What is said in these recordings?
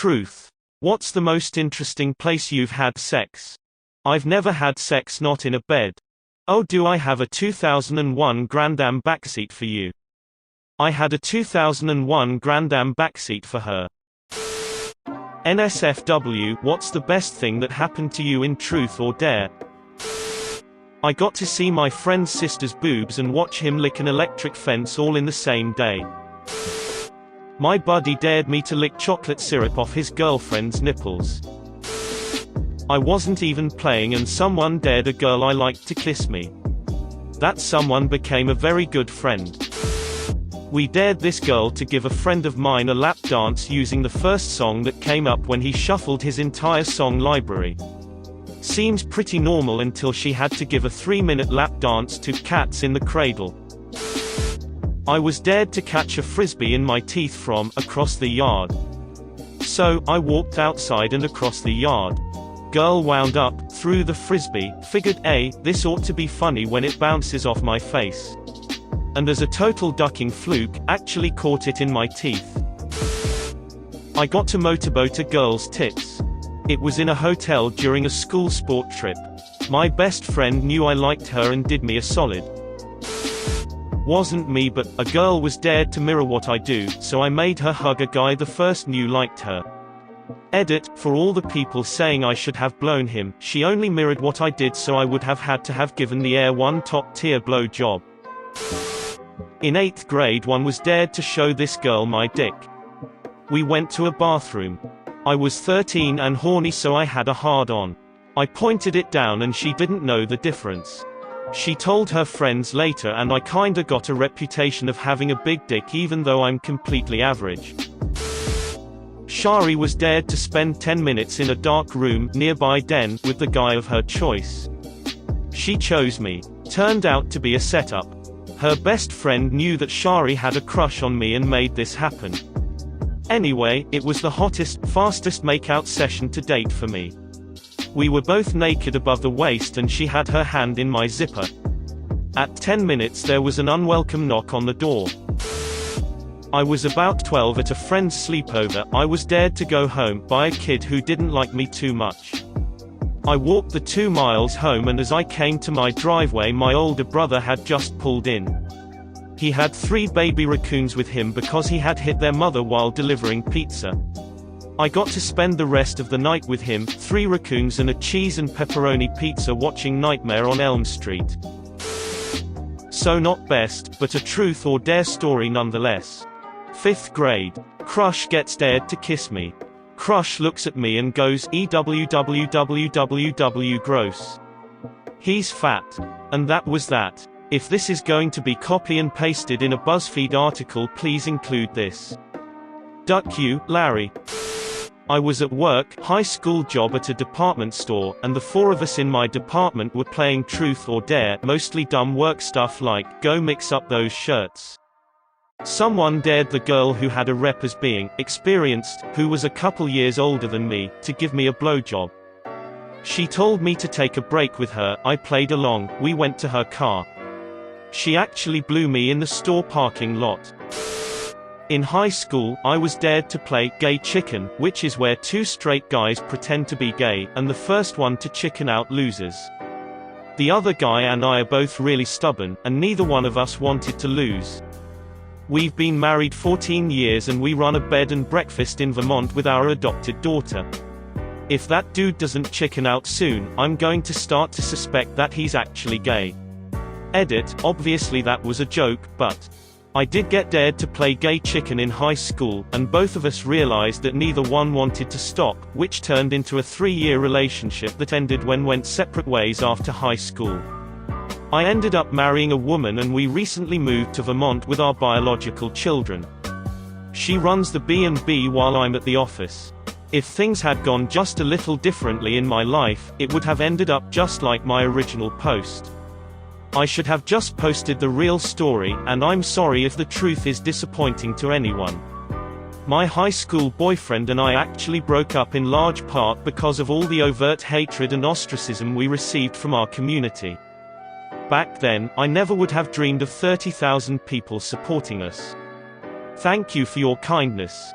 Truth. What's the most interesting place you've had sex? I've never had sex, not in a bed. Oh, do I have a 2001 Grand Am backseat for you? I had a 2001 Grand Am backseat for her. NSFW. What's the best thing that happened to you in Truth or Dare? I got to see my friend's sister's boobs and watch him lick an electric fence all in the same day. My buddy dared me to lick chocolate syrup off his girlfriend's nipples. I wasn't even playing and someone dared a girl I liked to kiss me. That someone became a very good friend. We dared this girl to give a friend of mine a lap dance using the first song that came up when he shuffled his entire song library. Seems pretty normal until she had to give a 3-minute lap dance to Cats in the Cradle. I was dared to catch a frisbee in my teeth from across the yard. So, I walked outside and across the yard. Girl wound up, threw the frisbee, figured, this ought to be funny when it bounces off my face. And as a total ducking fluke, actually caught it in my teeth. I got to motorboat a girl's tits. It was in a hotel during a school sport trip. My best friend knew I liked her and did me a solid. Wasn't me, but a girl was dared to mirror what I do, so I made her hug a guy the first knew liked her. Edit, for all the people saying I should have blown him, she only mirrored what I did, so I would have had to have given the air one top-tier blow job. In 8th grade, one was dared to show this girl my dick. We went to a bathroom. I was 13 and horny, so I had a hard-on. I pointed it down and she didn't know the difference. She told her friends later and I kinda got a reputation of having a big dick even though I'm completely average. Shari was dared to spend 10 minutes in a dark room nearby den with the guy of her choice. She chose me. Turned out to be a setup. Her best friend knew that Shari had a crush on me and made this happen. Anyway, it was the hottest, fastest makeout session to date for me. We were both naked above the waist and she had her hand in my zipper. At 10 minutes there was an unwelcome knock on the door. I was about 12 at a friend's sleepover. I was dared to go home by a kid who didn't like me too much. I walked the 2 miles home and as I came to my driveway my older brother had just pulled in. He had 3 baby raccoons with him because he had hit their mother while delivering pizza. I got to spend the rest of the night with him, 3 raccoons and a cheese and pepperoni pizza watching Nightmare on Elm Street. So not best, but a truth or dare story nonetheless. 5th grade. Crush gets dared to kiss me. Crush looks at me and goes, "EWWWWW gross. He's fat." And that was that. If this is going to be copy and pasted in a BuzzFeed article, please include this. Duck you, Larry. I was at work, high school job at a department store, and the 4 of us in my department were playing Truth or Dare, mostly dumb work stuff like, go mix up those shirts. Someone dared the girl who had a rep as being experienced, who was a couple years older than me, to give me a blowjob. She told me to take a break with her. I played along. We went to her car. She actually blew me in the store parking lot. In high school, I was dared to play gay chicken, which is where 2 straight guys pretend to be gay, and the first one to chicken out loses. The other guy and I are both really stubborn, and neither one of us wanted to lose. We've been married 14 years and we run a bed and breakfast in Vermont with our adopted daughter. If that dude doesn't chicken out soon, I'm going to start to suspect that he's actually gay. Edit, obviously that was a joke, but I did get dared to play gay chicken in high school, and both of us realized that neither one wanted to stop, which turned into a 3-year relationship that ended when went separate ways after high school. I ended up marrying a woman and we recently moved to Vermont with our biological children. She runs the B&B while I'm at the office. If things had gone just a little differently in my life, it would have ended up just like my original post. I should have just posted the real story, and I'm sorry if the truth is disappointing to anyone. My high school boyfriend and I actually broke up in large part because of all the overt hatred and ostracism we received from our community. Back then, I never would have dreamed of 30,000 people supporting us. Thank you for your kindness.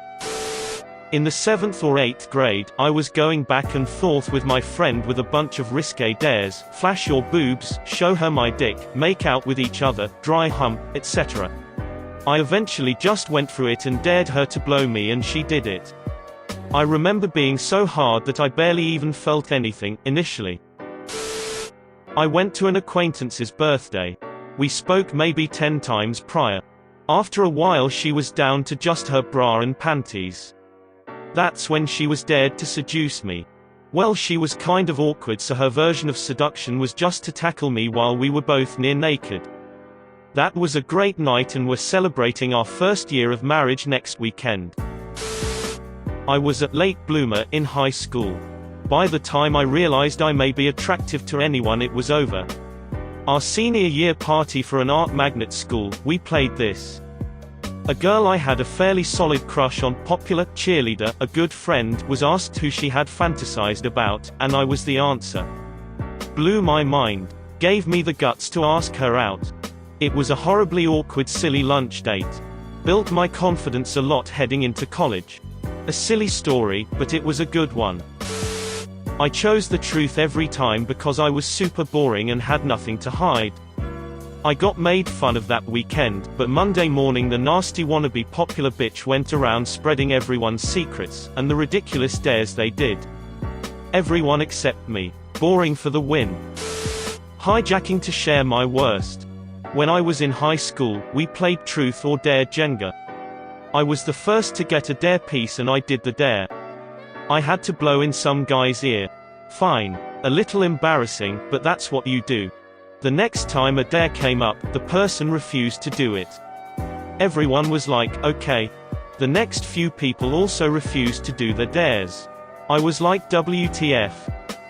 In the 7th or 8th grade, I was going back and forth with my friend with a bunch of risque dares: flash your boobs, show her my dick, make out with each other, dry hump, etc. I eventually just went through it and dared her to blow me, and she did it. I remember being so hard that I barely even felt anything, initially. I went to an acquaintance's birthday. We spoke maybe 10 times prior. After a while she was down to just her bra and panties. That's when she was dared to seduce me. Well, she was kind of awkward, so her version of seduction was just to tackle me while we were both near naked. That was a great night, and we're celebrating our first year of marriage next weekend. I was a late bloomer in high school. By the time I realized I may be attractive to anyone, it was over. Our senior year party for an art magnet school, we played this. A girl I had a fairly solid crush on, popular cheerleader, a good friend, was asked who she had fantasized about, and I was the answer. Blew my mind. Gave me the guts to ask her out. It was a horribly awkward, silly lunch date. Built my confidence a lot heading into college. A silly story, but it was a good one. I chose the truth every time because I was super boring and had nothing to hide. I got made fun of that weekend, but Monday morning the nasty wannabe popular bitch went around spreading everyone's secrets, and the ridiculous dares they did. Everyone except me. Boring for the win. Hijacking to share my worst. When I was in high school, we played Truth or Dare Jenga. I was the first to get a dare piece and I did the dare. I had to blow in some guy's ear. Fine. A little embarrassing, but that's what you do. The next time a dare came up, the person refused to do it. Everyone was like, okay. The next few people also refused to do their dares. I was like, WTF.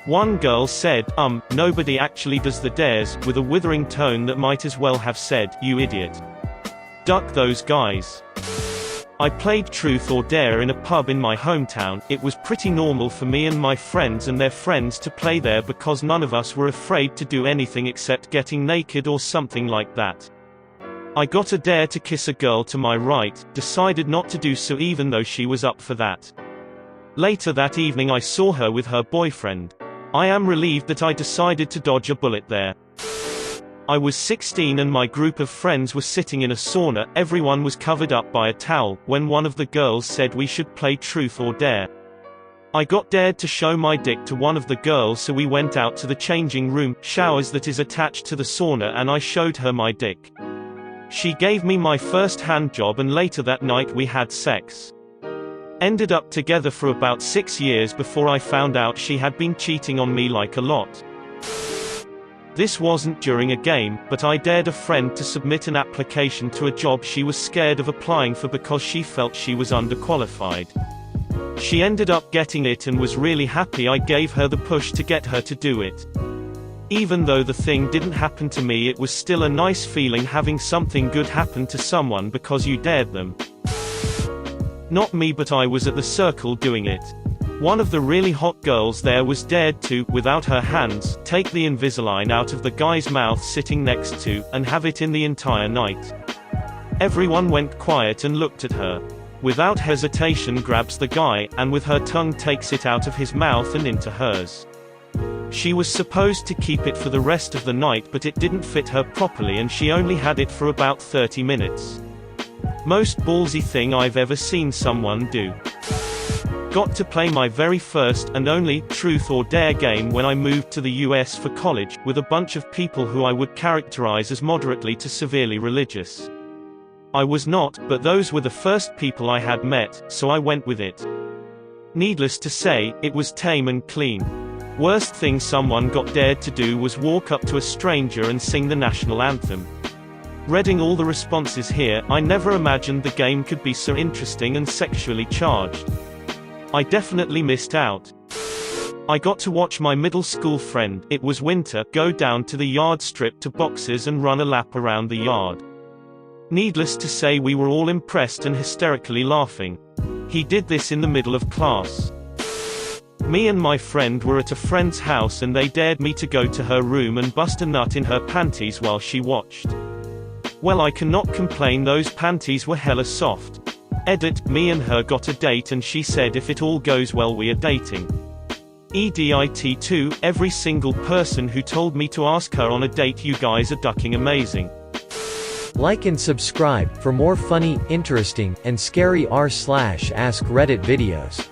One girl said, nobody actually does the dares, with a withering tone that might as well have said, you idiot. Duck those guys. I played Truth or Dare in a pub in my hometown. It was pretty normal for me and my friends and their friends to play there because none of us were afraid to do anything except getting naked or something like that. I got a dare to kiss a girl to my right, decided not to do so even though she was up for that. Later that evening I saw her with her boyfriend. I am relieved that I decided to dodge a bullet there. I was 16 and my group of friends were sitting in a sauna. Everyone was covered up by a towel, when one of the girls said we should play Truth or Dare. I got dared to show my dick to one of the girls, so we went out to the changing room, showers that is attached to the sauna, and I showed her my dick. She gave me my first hand job, and later that night we had sex. Ended up together for about 6 years before I found out she had been cheating on me like a lot. This wasn't during a game, but I dared a friend to submit an application to a job she was scared of applying for because she felt she was underqualified. She ended up getting it and was really happy I gave her the push to get her to do it. Even though the thing didn't happen to me, it was still a nice feeling having something good happen to someone because you dared them. Not me, but I was at the circle doing it. One of the really hot girls there was dared to, without her hands, take the Invisalign out of the guy's mouth sitting next to, and have it in the entire night. Everyone went quiet and looked at her. Without hesitation grabs the guy, and with her tongue takes it out of his mouth and into hers. She was supposed to keep it for the rest of the night, but it didn't fit her properly and she only had it for about 30 minutes. Most ballsy thing I've ever seen someone do. Got to play my very first, and only, Truth or Dare game when I moved to the US for college, with a bunch of people who I would characterize as moderately to severely religious. I was not, but those were the first people I had met, so I went with it. Needless to say, it was tame and clean. Worst thing someone got dared to do was walk up to a stranger and sing the national anthem. Reading all the responses here, I never imagined the game could be so interesting and sexually charged. I definitely missed out. I got to watch my middle school friend, it was winter, go down to the yard strip to boxes and run a lap around the yard. Needless to say, we were all impressed and hysterically laughing. He did this in the middle of class. Me and my friend were at a friend's house and they dared me to go to her room and bust a nut in her panties while she watched. Well, I cannot complain, those panties were hella soft. Edit, me and her got a date and she said if it all goes well we are dating. EDIT2, every single person who told me to ask her on a date, you guys are ducking amazing. Like and subscribe for more funny, interesting, and scary r/ask Reddit videos.